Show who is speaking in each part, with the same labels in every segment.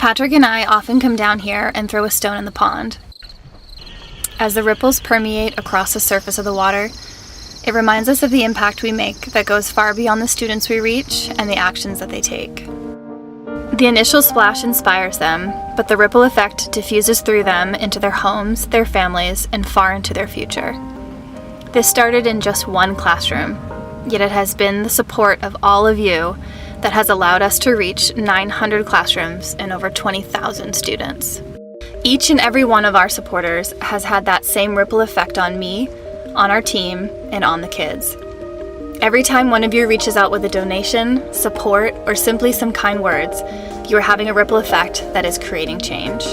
Speaker 1: Patrick and I often come down here and throw a stone in the pond. As the ripples permeate across the surface of the water, it reminds us of the impact we make that goes far beyond the students we reach and the actions that they take. The initial splash inspires them, but the ripple effect diffuses through them into their homes, their families, and far into their future. This started in just one classroom, yet it has been the support of all of you that has allowed us to reach 900 classrooms and over 20,000 students. Each and every one of our supporters has had that same ripple effect on me, on our team, and on the kids. Every time one of you reaches out with a donation, support, or simply some kind words, you are having a ripple effect that is creating change.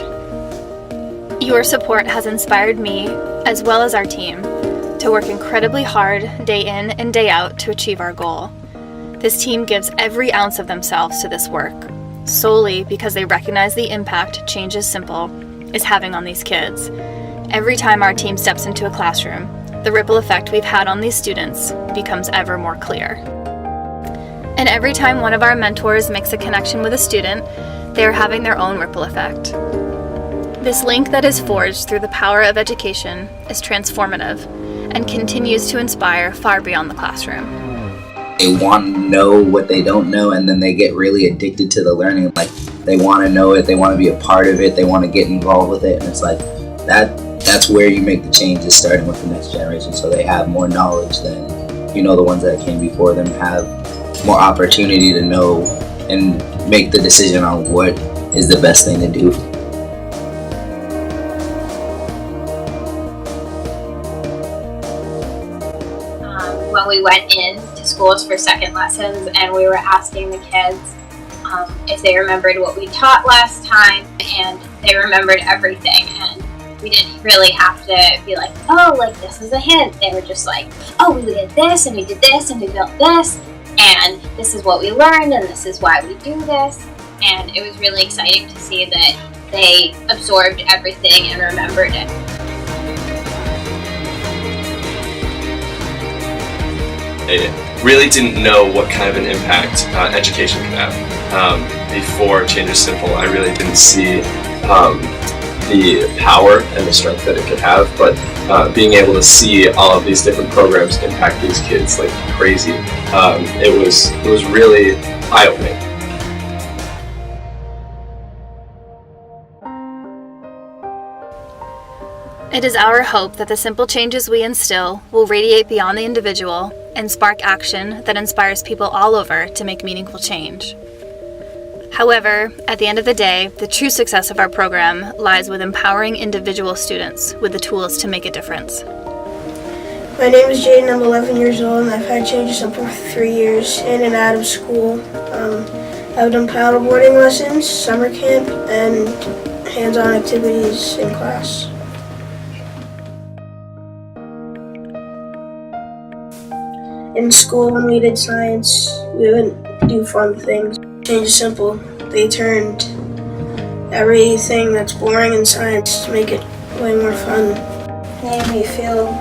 Speaker 1: Your support has inspired me, as well as our team, to work incredibly hard day in and day out to achieve our goal. This team gives every ounce of themselves to this work, solely because they recognize the impact Change is Simple is having on these kids. Every time our team steps into a classroom, the ripple effect we've had on these students becomes ever more clear. And every time one of our mentors makes a connection with a student, they are having their own ripple effect. This link that is forged through the power of education is transformative and continues to inspire far beyond the classroom.
Speaker 2: They want to know what they don't know, and then they get really addicted to the learning. Like, they want to know it, they want to be a part of it, they want to get involved with it, and it's like that's where you make the changes, starting with the next generation, so they have more knowledge than the ones that came before them, have more opportunity to know and make the decision on what is the best thing to do.
Speaker 3: When we went into schools for second lessons and we were asking the kids if they remembered what we taught last time, and they remembered everything, and we didn't really have to be like, oh, like this is a hint. They were just like, oh, we did this and we did this and we built this, and this is what we learned and this is why we do this. And it was really exciting to see that they absorbed everything and remembered it.
Speaker 4: I really didn't know what kind of an impact education could have. Before Change is Simple, I really didn't see the power and the strength that it could have, but being able to see all of these different programs impact these kids like crazy, it was really eye-opening.
Speaker 1: It is our hope that the simple changes we instill will radiate beyond the individual and spark action that inspires people all over to make meaningful change. However, at the end of the day, the true success of our program lies with empowering individual students with the tools to make a difference.
Speaker 5: My name is Jaden. I'm 11 years old, and I've had Change is Simple for 3 years in and out of school. I've done paddleboarding lessons, summer camp, and hands-on activities in class. In school, when we did science, we wouldn't do fun things. Change is Simple. They turned everything that's boring in science to make it way more fun. It made me feel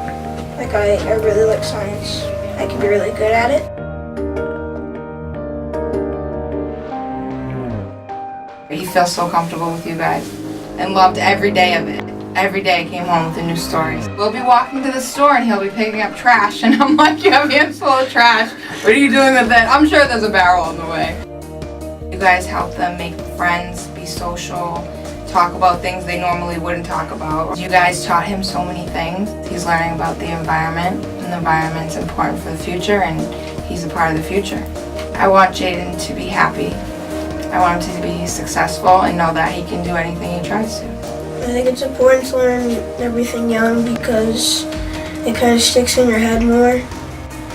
Speaker 5: like I really like science. I can be really good at it.
Speaker 6: He feels so comfortable with you guys and loved every day of it. Every day I came home with a new story. We'll be walking to the store and he'll be picking up trash, and I'm like, you have hands full of trash. What are you doing with it? I'm sure there's a barrel on the way. You guys help them make friends, be social, talk about things they normally wouldn't talk about. You guys taught him so many things. He's learning about the environment, and the environment's important for the future, and he's a part of the future. I want Jaden to be happy. I want him to be successful and know that he can do anything he tries to.
Speaker 5: I think it's important to learn everything young because it kind of sticks in your head more.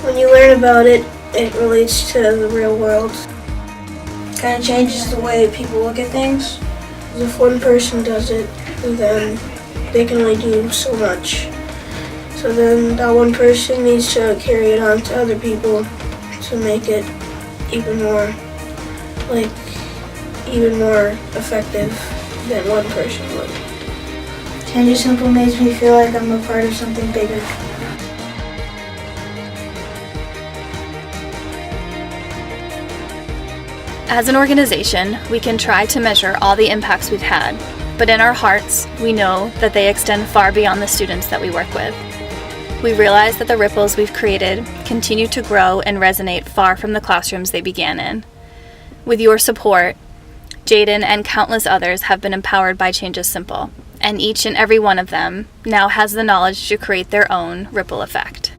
Speaker 5: When you learn about it, it relates to the real world. It kind of changes the way people look at things. If one person does it, then they can only do so much. So then that one person needs to carry it on to other people to make it even more effective than one person would. Change is Simple makes me feel like I'm a part of something bigger.
Speaker 1: As an organization, we can try to measure all the impacts we've had, but in our hearts, we know that they extend far beyond the students that we work with. We realize that the ripples we've created continue to grow and resonate far from the classrooms they began in. With your support, Jaden and countless others have been empowered by Change is Simple, and each and every one of them now has the knowledge to create their own ripple effect.